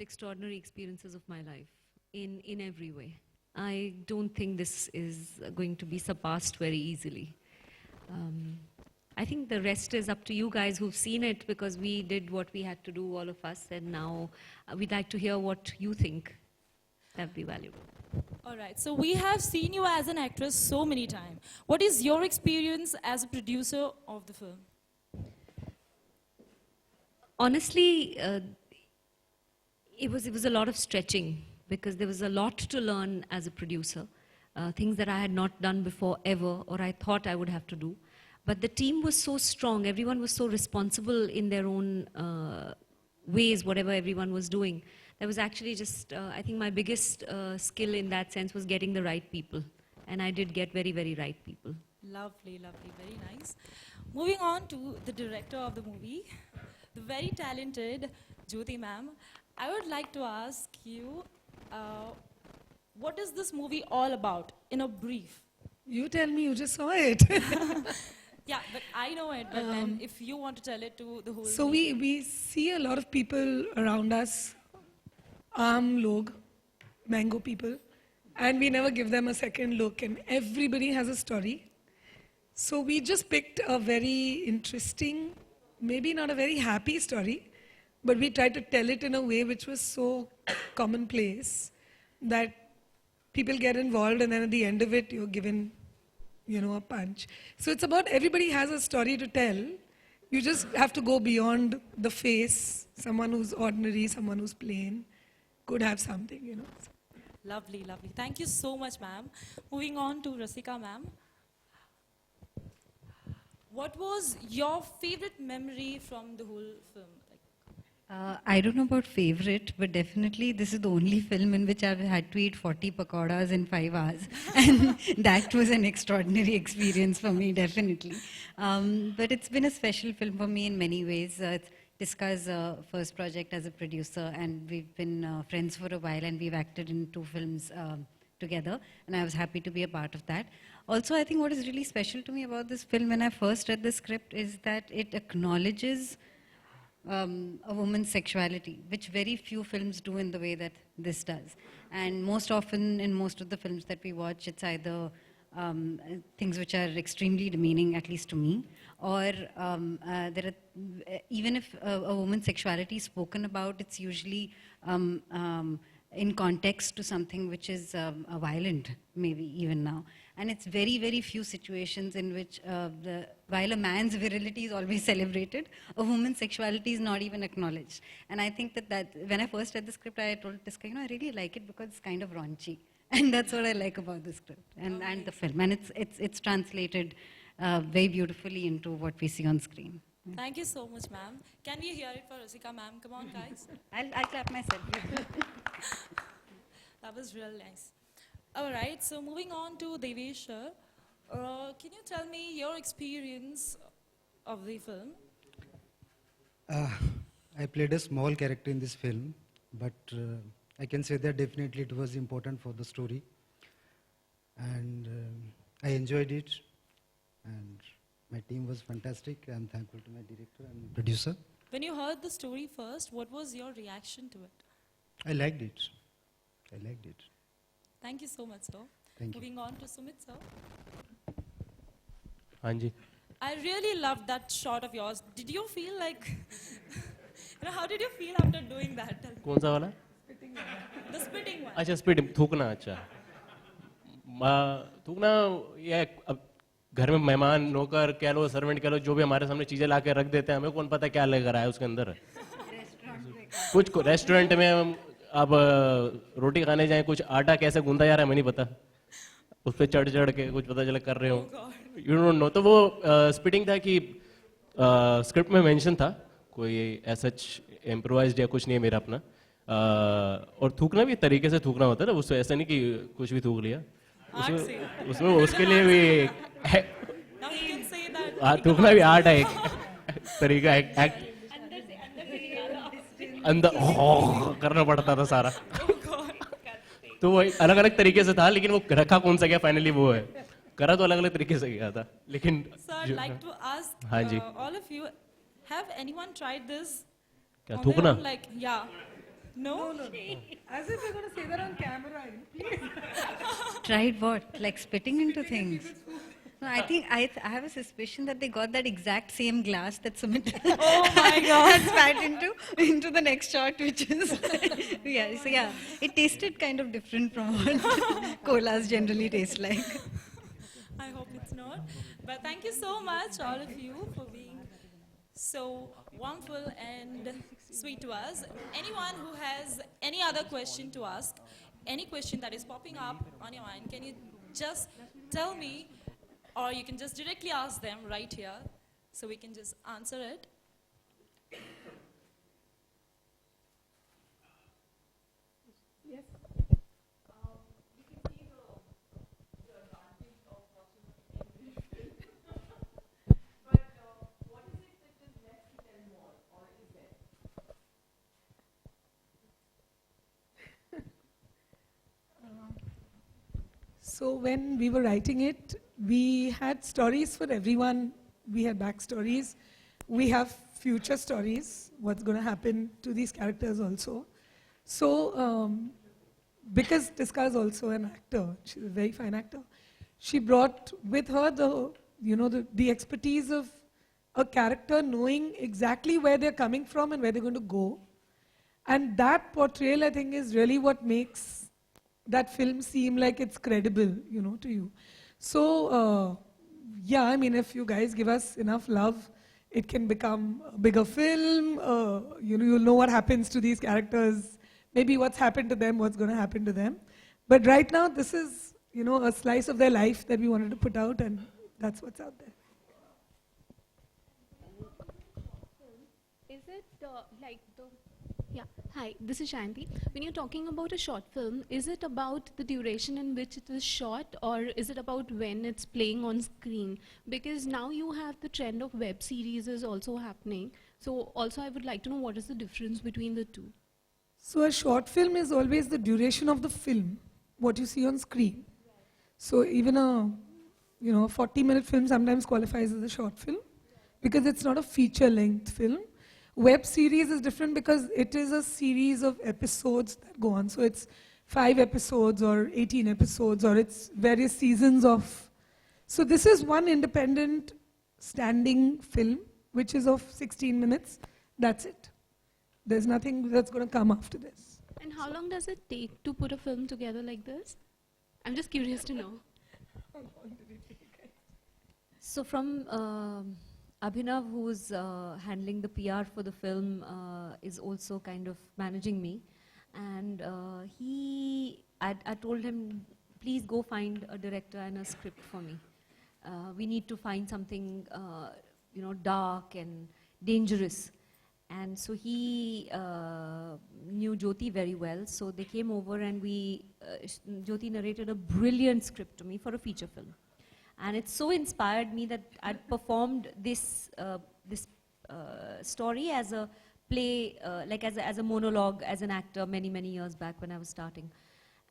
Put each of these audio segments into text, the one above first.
extraordinary experiences of my life in every way. I don't think this is going to be surpassed very easily. I think the rest is up to you guys who've seen it, because we did what we had to do, all of us, and now we'd like to hear what you think. That'd be valuable. All right, so we have seen you as an actress so many times. What is your experience as a producer of the film? Honestly, it was a lot of stretching, because there was a lot to learn as a producer, things that I had not done before ever, or I thought I would have to do. But the team was so strong, everyone was so responsible in their own ways, whatever everyone was doing. That was actually just, I think my biggest skill in that sense was getting the right people. And I did get very, very right people. Lovely, lovely, very nice. Moving on to the director of the movie, the very talented Jyoti ma'am. I would like to ask you, what is this movie all about, in a brief? You tell me, you just saw it. Yeah, but I know it, but then if you want to tell it to the whole So team. we see a lot of people around us, Aam log, mango people, and we never give them a second look, and everybody has a story. So we just picked a very interesting, maybe not a very happy story, but we tried to tell it in a way which was so commonplace that people get involved, and then at the end of it, you're given, a punch. So it's about everybody has a story to tell. You just have to go beyond the face. Someone who's ordinary, someone who's plain, could have something. Lovely, lovely. Thank you so much, ma'am. Moving on to Rasika, ma'am. What was your favorite memory from the whole film? I don't know about favorite, but definitely this is the only film in which I've had to eat 40 pakoras in 5 hours. And that was an extraordinary experience for me, definitely. But it's been a special film for me in many ways. It's Tiska's first project as a producer, and we've been friends for a while, and we've acted in 2 films together, and I was happy to be a part of that. Also, I think what is really special to me about this film when I first read the script is that it acknowledges a woman's sexuality, which very few films do in the way that this does. And most often in most of the films that we watch, it's either things which are extremely demeaning, at least to me, or there are, even if a woman's sexuality is spoken about, it's usually in context to something which is violent, maybe even now. And it's very, very few situations in which, while a man's virility is always celebrated, a woman's sexuality is not even acknowledged. And I think that when I first read the script, I told Tiska, I really like it because it's kind of raunchy. And that's what I like about the script and the film. And it's translated very beautifully into what we see on screen. Thank you so much, ma'am. Can we hear it for Rasika, ma'am? Come on, guys. I'll clap myself. That was real nice. All right, so moving on to Devesh, sir. Can you tell me your experience of the film? I played a small character in this film, but I can say that definitely it was important for the story. And I enjoyed it, and my team was fantastic. I'm thankful to my director and producer. When you heard the story first, what was your reaction to it? I liked it. I liked it. Thank you so much, sir. Thank you. Moving on to Sumit, sir. Anji. I really loved that shot of yours. Did you feel like, how did you feel after doing that? कौन सा वाला? The spitting one. अच्छा speed थूकना अच्छा थूकना ये अब घर में मेहमान नौकर कह लो सर्वेंट कह लो जो भी हमारे सामने चीजें ला के रख देते हैं हमें कौन पता क्या लग रहा है उसके अंदर कुछ रेस्टोरेंट में अब रोटी खाने जाए कुछ आटा कैसे गूंदा जा रहा है हमें नहीं पता उस पर चढ़ चढ़ के कुछ पता चला कर रहे हो यू डोंट नो तो वो स्पिटिंग था कि स्क्रिप्ट में मेंशन था कोई ऐसा इम्प्रोवाइज्ड या कुछ नहीं है मेरा अपना और थूकना भी तरीके से थूकना होता है ना उससे ऐसा नहीं कि कुछ भी थूक लिया उसमें उसके लिए भी थूकना भी आर्ट है एक तरीका एक्ट अंदर करना पड़ता था सारा तो वो अलग अलग तरीके से था लेकिन वो रखा कौन सा गया फाइनली वो है करा तो अलग अलग तरीके से गया था लेकिन हाँ जी all of you, have anyone tried this? क्या थूकना No? As if you're going to say that on camera. Please. Tried what? Like spitting into things? No, I think I have a suspicion that they got that exact same glass that Sumit Oh my God. spat into the next shot, which is yeah. So yeah, it tasted kind of different from what colas generally taste like. I hope it's not. But thank you so much, all of you, for being so warmful and sweet to us. Anyone who has any other question to ask, any question that is popping up on your mind, can you just tell me, or you can just directly ask them right here, so we can just answer it. So when we were writing it, we had stories for everyone. We had backstories. We have future stories, what's going to happen to these characters also. So because Tiska is also an actor, she's a very fine actor, she brought with her the expertise of a character knowing exactly where they're coming from and where they're going to go. And that portrayal, I think, is really what makes that film seem like it's credible, to you. So, yeah, I mean, if you guys give us enough love, it can become a bigger film. You'll know what happens to these characters, maybe what's happened to them, what's going to happen to them. But right now, this is, a slice of their life that we wanted to put out, and that's what's out there. Is it yeah, hi, this is Shanti. When you're talking about a short film, is it about the duration in which it is shot, or is it about when it's playing on screen? Because now you have the trend of web series is also happening. So also I would like to know what is the difference between the two. So a short film is always the duration of the film, what you see on screen. So even a 40-minute film sometimes qualifies as a short film because it's not a feature-length film. Web series is different because it is a series of episodes that go on. So it's 5 episodes or 18 episodes, or it's various seasons of. So this is one independent standing film, which is of 16 minutes. That's it. There's nothing that's going to come after this. And how long does it take to put a film together like this? I'm just curious to know. So from Abhinav, who's handling the PR for the film, is also kind of managing me. And I told him, please go find a director and a script for me. We need to find something, dark and dangerous. And so he knew Jyoti very well. So they came over and Jyoti narrated a brilliant script to me for a feature film. And it so inspired me that I'd performed this story as a play, as a monologue, as an actor many, many years back when I was starting.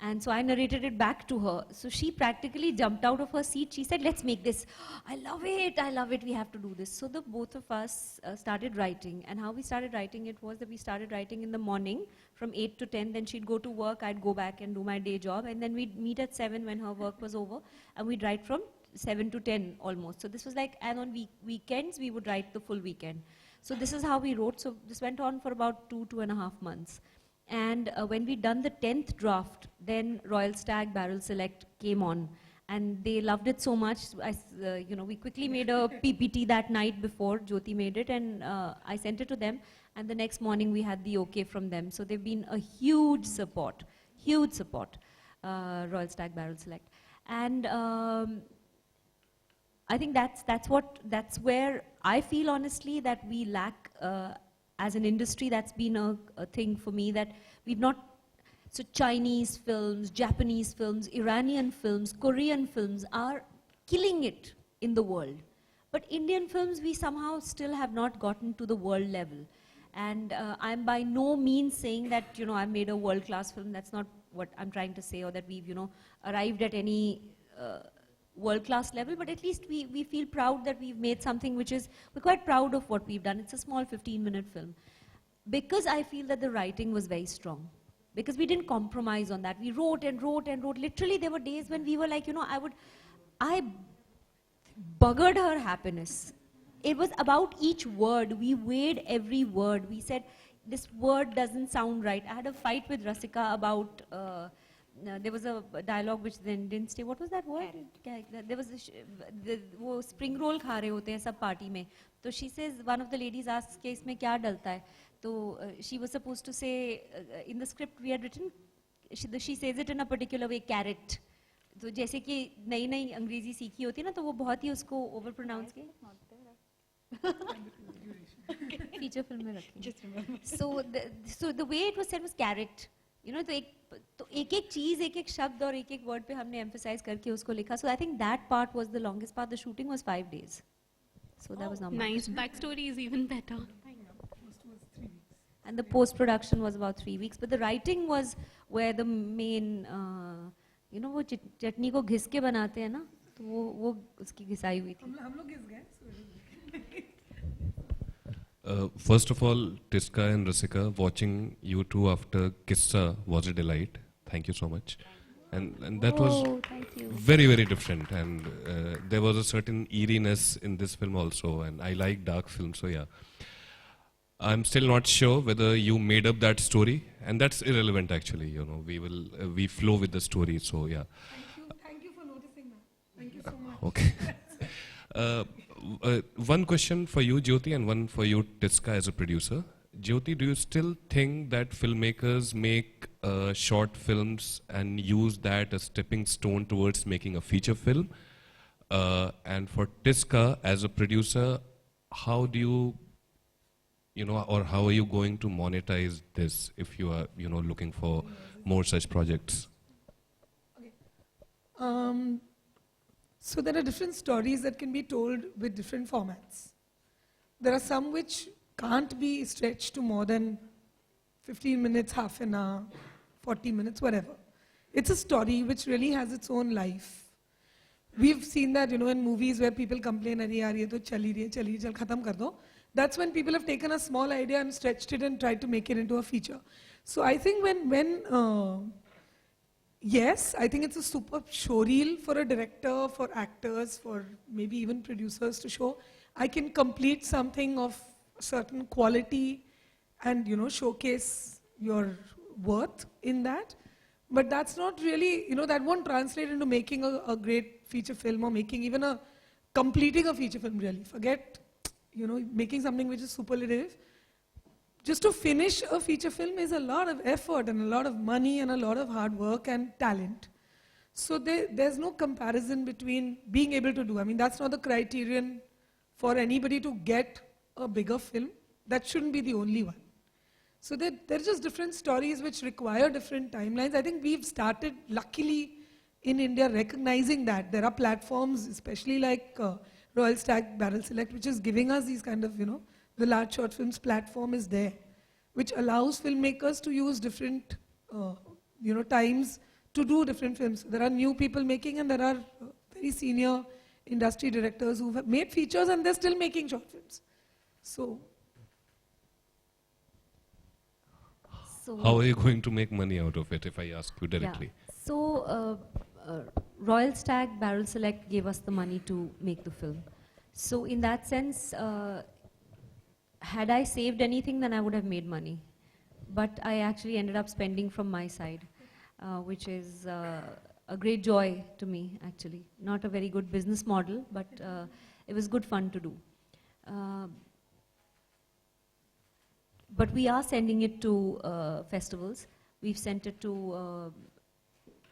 And so I narrated it back to her. So she practically jumped out of her seat. She said, let's make this. I love it, we have to do this. So the both of us started writing. And how we started writing it was that we started writing in the morning from 8 to 10. Then she'd go to work, I'd go back and do my day job. And then we'd meet at 7 when her work was over. And we'd write from 7 to 10 almost. So this was like, and on weekends, we would write the full weekend. So this is how we wrote. So this went on for about 2.5 months. And when we'd done the 10th draft, then Royal Stag Barrel Select came on. And they loved it so much. We quickly made a PPT that night before Jyoti made it, and I sent it to them. And the next morning, we had the okay from them. So they've been a huge support, Royal Stag Barrel Select. And I think that's where I feel honestly that we lack as an industry. That's been a thing for me, that we've not. So Chinese films, Japanese films, Iranian films, Korean films are killing it in the world. But Indian films, we somehow still have not gotten to the world level. And I'm by no means saying that, I've made a world-class film. That's not what I'm trying to say, or that we've, arrived at any world-class level, but at least we feel proud that we've made something we're quite proud of what we've done. It's a small 15-minute film. because I feel that the writing was very strong. Because we didn't compromise on that. We wrote and wrote and wrote. Literally, there were days when we were like, I buggered her happiness. It was about each word. We weighed every word. We said, this word doesn't sound right. I had a fight with Rasika about, there was a dialogue which then didn't stay. What was that word? There was वो spring roll खा रहे होते हैं सब party में. So she says, one of the ladies asks कि इसमें क्या डलता है? So she was supposed to say, in the script we had written, she says it in a particular way, carrot. तो जैसे कि नई नई अंग्रेजी सीखी होती है ना, तो वो बहुत ही उसको ओवर प्रोनाउंस के फीचर फिल्म में रखी. So the way it was said was carrot. तो एक चीज, एक शब्द और एक वर्ड पे हमने emphasize करके उसको लिखा. So I think that part was the longest part. The shooting was 5 days. So that was not much. Nice. Backstory is even better. And the post-production was about 3 weeks. But the writing was where the main, वो चटनी को घिस के बनाते हैं ना, तो वो उसकी घिसाई हुई थी. हम लोग घिस गए. First of all, Tiska and Rasika, watching you two after Kissa was a delight. Thank you so much. And that was very, very different. And there was a certain eeriness in this film also. And I like dark films, so yeah. I'm still not sure whether you made up that story. And that's irrelevant, actually. We flow with the story, so yeah. Thank you for noticing that. Thank you so much. Okay. One question for you, Jyoti, and one for you, Tiska, as a producer. Jyoti, do you still think that filmmakers make short films and use that as stepping stone towards making a feature film? And for Tiska, as a producer, how do you, or how are you going to monetize this if you are, looking for more such projects? Okay. So there are different stories that can be told with different formats. There are some which can't be stretched to more than 15 minutes, half an hour, 40 minutes, whatever. It's a story which really has its own life. We've seen that, in movies where people complain, "Arey yaar, ye to chali rahi hai, chal khatam kar do." That's when people have taken a small idea and stretched it and tried to make it into a feature. So I think yes, I think it's a super showreel for a director, for actors, for maybe even producers to show. I can complete something of a certain quality and, showcase your worth in that. But that's not really, that won't translate into making a great feature film or completing a feature film really. Forget, making something which is superlative. Just to finish a feature film is a lot of effort and a lot of money and a lot of hard work and talent. So there's no comparison between being able to do. I mean, that's not the criterion for anybody to get a bigger film. That shouldn't be the only one. So there are just different stories which require different timelines. I think we've started, luckily, in India, recognizing that. There are platforms, especially like Royal Stag, Barrel Select, which is giving us these kind of, the large short films platform is there, which allows filmmakers to use different, times to do different films. There are new people making, and there are very senior industry directors who have made features and they're still making short films. So how are you going to make money out of it, if I ask you directly? Yeah. So Royal Stag, Barrel Select gave us the money to make the film. So in that sense, had I saved anything, then I would have made money. But I actually ended up spending from my side, which is a great joy to me, actually. Not a very good business model, but it was good fun to do. But we are sending it to festivals. We've sent it to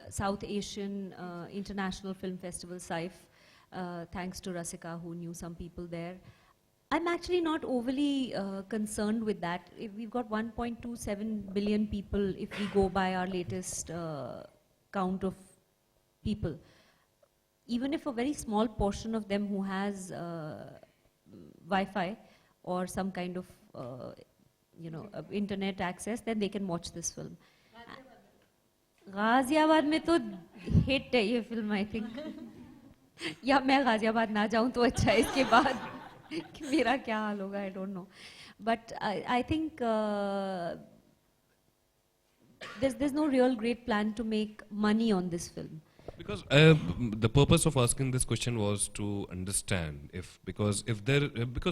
South Asian International Film Festival, SAIF, thanks to Rasika, who knew some people there. I'm actually not overly concerned with that. We've got 1.27 billion people if we go by our latest count of people. Even if a very small portion of them who has Wi-Fi or some kind of internet access, then they can watch this film. Ghaziabad में तो hit है ये film, I think. या मैं गाजियाबाद ना जाऊं तो अच्छा है इसके बाद कि मेरा क्या हाल होगा, I don't know. but I think there's no real great plan to make money on this film. Because the purpose of asking this question was to understand because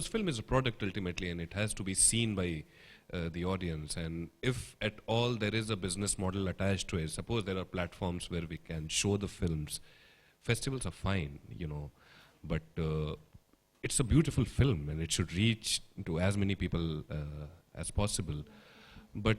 film is a product ultimately, and it has to be seen by the audience, and if at all there is a business model attached to it, suppose there are platforms where we can show the films, festivals are fine, but it's a beautiful film and it should reach to as many people as possible. But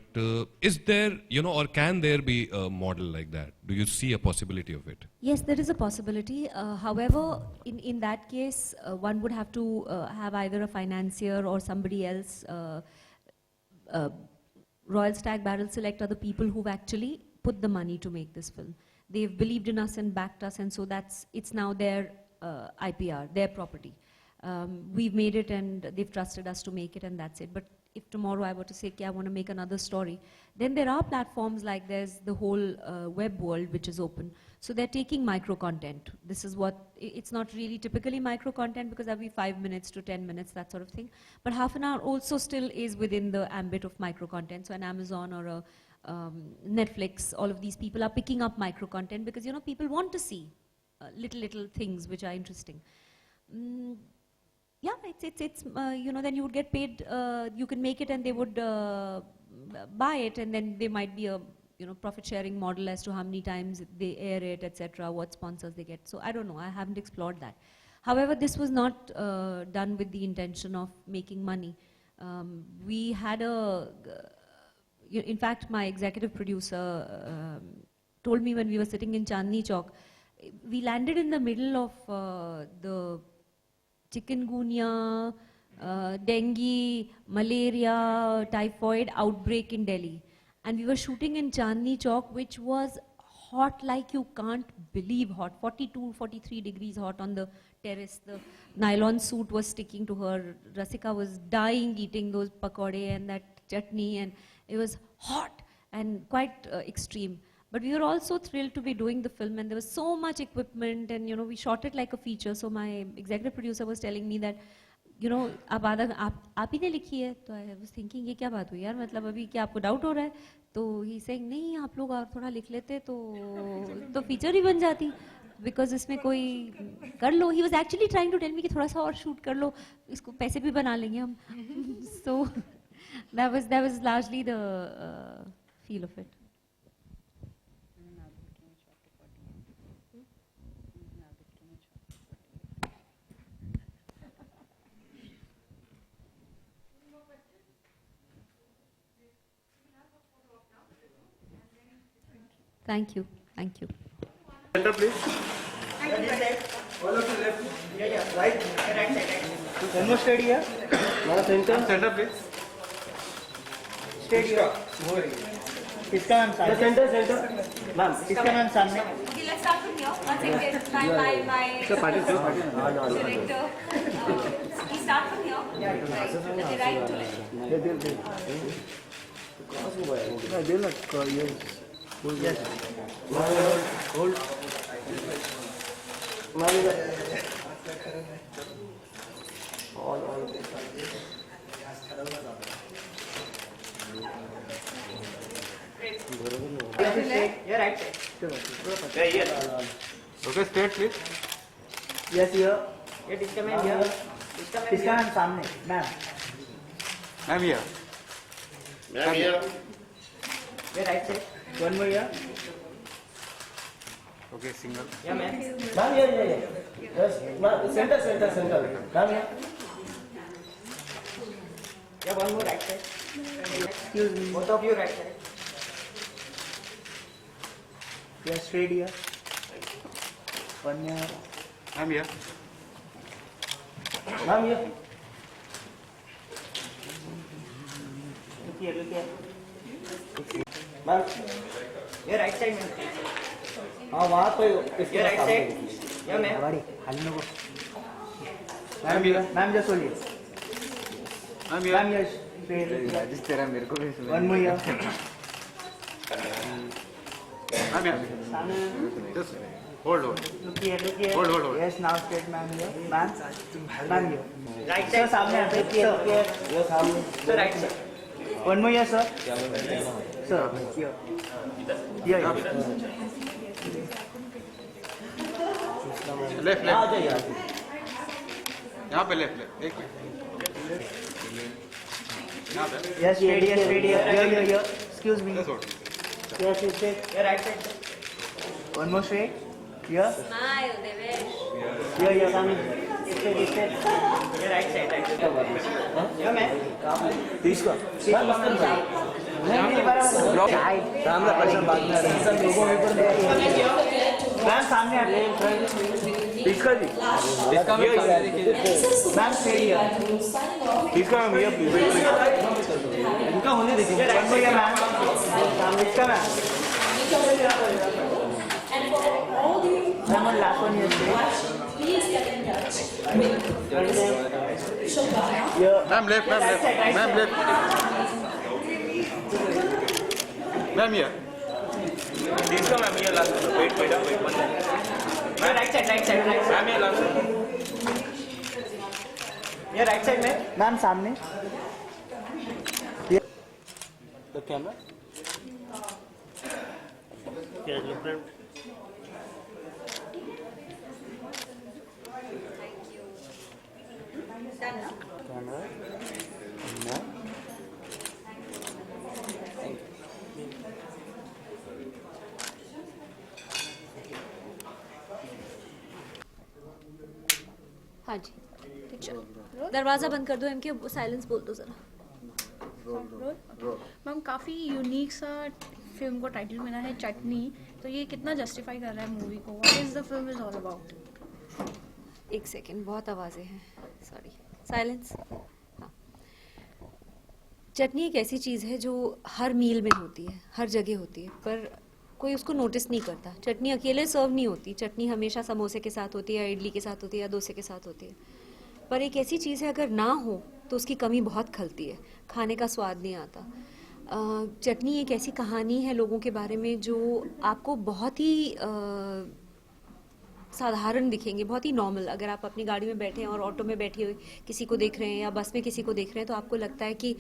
is there, or can there be a model like that? Do you see a possibility of it? Yes, there is a possibility. However, in that case, one would have to have either a financier or somebody else. Royal Stag Barrel Select are the people who've actually put the money to make this film. They've believed in us and backed us, and so it's now their IPR, their property. We've made it and they've trusted us to make it, and that's it. But if tomorrow I were to say, okay, I want to make another story, then there are platforms like there's the whole web world which is open. So they're taking micro content. This is what, it's not really typically micro content because that'll be 5 minutes to 10 minutes, that sort of thing. But half an hour also still is within the ambit of micro content. So an Amazon or a Netflix, all of these people are picking up micro content because, people want to see little things which are interesting. Yeah, it's then you would get paid, you can make it and they would buy it, and then there might be a, profit sharing model as to how many times they air it, etc., what sponsors they get. So I don't know, I haven't explored that. However, this was not done with the intention of making money. We had in fact, my executive producer told me when we were sitting in Chandni Chowk, we landed in the middle of the chikungunya, dengue, malaria, typhoid outbreak in Delhi. And we were shooting in Chandni Chowk, which was hot like you can't believe hot. 42, 43 degrees hot on the terrace. The nylon suit was sticking to her. Rasika was dying eating those pakode and that chutney, and it was hot and quite extreme. But we were also thrilled to be doing the film, and there was so much equipment, and we shot it like a feature. So my executive producer was telling me that, आप ही ने लिखी है. तो I was thinking, ये क्या बात हुई यार, मतलब अभी क्या आपको डाउट हो रहा है? तो he saying, नहीं, आप लोग और थोड़ा लिख लेते तो फीचर ही बन जाती, because इसमें कोई कर लो. He was actually trying to tell me कि थोड़ा सा और शूट कर लो, इसको पैसे भी बना लेंगे हम. So that was largely the feel of it. Thank you. Thank you. Center, please. All of the left. Yeah. Right. One more straight here. Center. Center, please. Straight here. इसका नाम सामने. Center. मैम, इसका नाम सामने. Okay, let's start from here. One second. My director. We start from here. Okay, right to left. Yes. Hold. All. Yeah, right. Yeah, yes. Okay, straight, please. Yes, here. Yeah, इसका ma'am here. इसका नाम सामने. Ma'am. Ma'am, here. Ma'am, here. Yeah, right side. One more here. Okay, single. Yeah, ma'am. Ma'am, here. Yes, ma'am. Center. Ma'am, here. Yeah, one more right side. Excuse me. Both of you right side. Yeah, straight here. One more. Ma'am, here. Ma'am, here. Look here. Ma'am, ये right side में. हाँ वहाँ पे. ये right side. या ma'am. हमारी हाली नको. मैम just बोलिए. Ma'am, here. मैम ये. जिस तरह मेरे को भी सुना. One more here. Ma'am, here. Just. Hold. Look here. Hold. Yes, now straight, ma'am here. Ma'am here. Right side. Sir, सामने आते हैं. Here. Yes, सामने. Sir, right side. One more here, sir. Sir, here. Here. Left. आ जाइए. यहाँ पे left. एक minute. यहाँ पे. Yes, straight here. Here. Excuse me. Yes, hold. Yes, straight. Here, right side. One more straight. Here. Smile, Devesh. Here, coming. Straight. Here, right side. Here, man. Please go. Ma'am सामने आते हैं. इसका भी. Ma'am stay here. इसका ma'am here please. इनका होने दीजिए. Ma'am इसका ma'am. Ma'am last one here. Ma'am left. Ma'am here. इसका ma'am here last. Wait 1 minute. Ma'am right side. Ma'am here last. ये राइट साइड में. मैम सामने. The camera. Yeah, different. Camera. No. हाँ जी. दरवाजा बंद कर दो. एम के साइलेंस बोल दो जरा. मैम काफ़ी यूनिक सा फिल्म को टाइटल मिला है चटनी, तो ये कितना जस्टिफाई कर रहा है मूवी को? What is the film is all about? एक सेकेंड, बहुत आवाज़ें हैं. सॉरी. साइलेंस. हाँ. चटनी एक ऐसी चीज़ है जो हर मील में होती है, हर जगह होती है, पर कोई उसको नोटिस नहीं करता. चटनी अकेले सर्व नहीं होती. चटनी हमेशा समोसे के साथ होती है, इडली के साथ होती है, या डोसे के साथ होती है. पर एक ऐसी चीज़ है, अगर ना हो तो उसकी कमी बहुत खलती है, खाने का स्वाद नहीं आता. चटनी एक ऐसी कहानी है लोगों के बारे में जो आपको बहुत ही साधारण दिखेंगे, बहुत ही नॉर्मल. अगर आप अपनी गाड़ी में बैठे हैं और ऑटो में बैठे हुए किसी को देख रहे हैं या बस में किसी को देख रहे हैं, तो आपको लगता है कि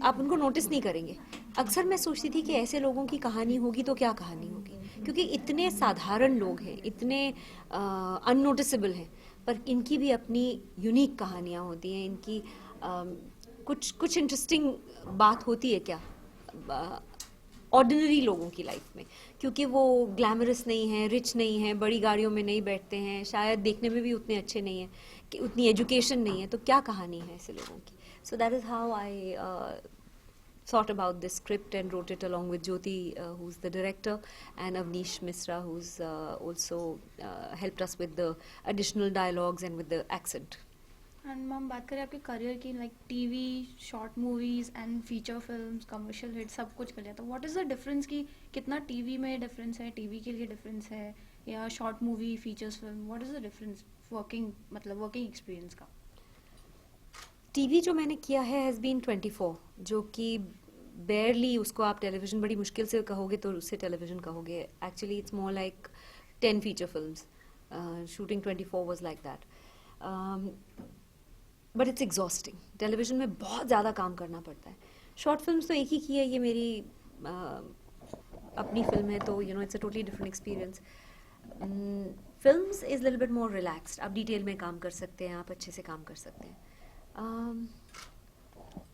आप उनको नोटिस नहीं करेंगे. अक्सर मैं सोचती थी कि ऐसे लोगों की कहानी होगी तो क्या कहानी होगी, क्योंकि इतने साधारण लोग हैं, इतने अननोटिसेबल हैं, पर इनकी भी अपनी यूनिक कहानियाँ होती हैं. इनकी कुछ इंटरेस्टिंग बात होती है क्या ऑर्डिनरी लोगों की लाइफ में, क्योंकि वो ग्लैमरस नहीं है, रिच नहीं है, बड़ी गाड़ियों में नहीं बैठते हैं, शायद देखने में भी उतने अच्छे नहीं हैं, कि उतनी एजुकेशन नहीं है, तो क्या कहानी है ऐसे लोगों की. So that is how I thought about this script and wrote it along with Jyoti, who's the director, and Avnish Misra, who's also helped us with the additional dialogues and with the accent. And ma'am बात करें आपके career की, like TV, short movies and feature films, commercial hit, सब कुछ कर लिया. तो what is the difference की कितना टीवी में डिफरेंस है, टीवी के लिए डिफरेंस है, या short movie, features film, what is the difference working experience का? टीवी जो मैंने किया है हैज़ बीन 24, जो कि बेयरली उसको आप टेलीविज़न बड़ी मुश्किल से कहोगे तो उससे टेलीविज़न कहोगे. Actually it's more like 10 feature films. Shooting 24 was like that. But it's exhausting. Television में बहुत ज़्यादा काम करना पड़ता है. शॉर्ट फिल्म्स तो एक ही की है, ये मेरी अपनी फिल्म है, तो it's a totally different experience. Films is little bit more relaxed. आप डिटेल में काम कर सकते हैं, आप अच्छे से काम कर सकते हैं.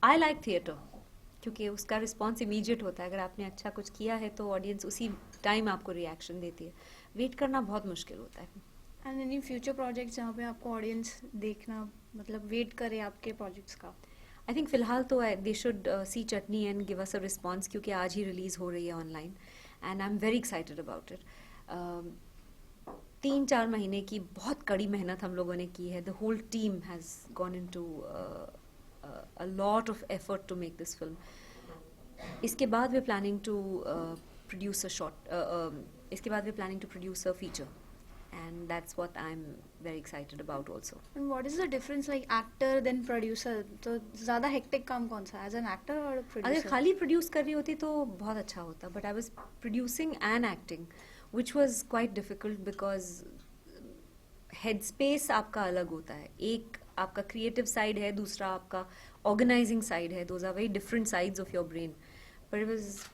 आई लाइक थिएटर, क्योंकि उसका रिस्पॉन्स इमीडिएट होता है. अगर आपने अच्छा कुछ किया है तो ऑडियंस उसी टाइम आपको रिएक्शन देती है. वेट करना बहुत मुश्किल होता है. एंड एनी फ्यूचर प्रोजेक्ट्स जहाँ पे आपको ऑडियंस देखना, मतलब वेट करे आपके प्रोजेक्ट्स का? आई थिंक फ़िलहाल तो they should see chutney and give us a response, क्योंकि आज ही रिलीज़ हो रही है online, and I am very excited about it. 3-4 महीने की बहुत कड़ी मेहनत हम लोगों ने की है. The whole team has gone into a lot of effort to make this film. इसके बाद we're planning to produce a short. इसके बाद we're planning to produce a feature, and that's what I'm very excited about also. And what is the difference, like actor then producer? तो ज़्यादा hectic काम कौन सा, as an actor or producer? अगर खाली produce कर रही होती तो बहुत अच्छा होता, but I was producing and acting. which was quite difficult because headspace आपका अलग होता है. एक आपका creative side है, दूसरा आपका organizing side है. Those are very different sides of your brain. But it was,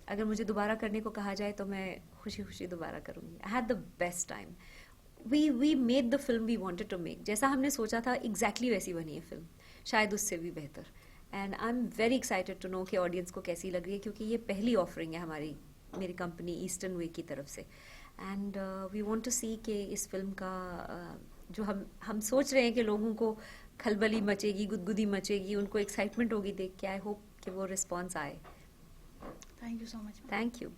अगर मुझे दोबारा करने को कहा जाए तो मैं खुशी-खुशी दोबारा करूँगी. I had the best time. We made the film we wanted to make. जैसा हमने सोचा था exactly वैसी बनी है फिल्म. शायद उससे भी बेहतर. And I'm very excited to know कि audience को कैसी लग रही है, क्योंकि ये पहली offering है मेरी कंपनी ईस्टर्न वे की तरफ से. एंड वी वांट टू सी कि इस फिल्म का जो हम सोच रहे हैं कि लोगों को खलबली मचेगी, गुदगुदी मचेगी, उनको एक्साइटमेंट होगी देख के. आई होप कि वो रिस्पॉन्स आए. Thank you so much. Thank you.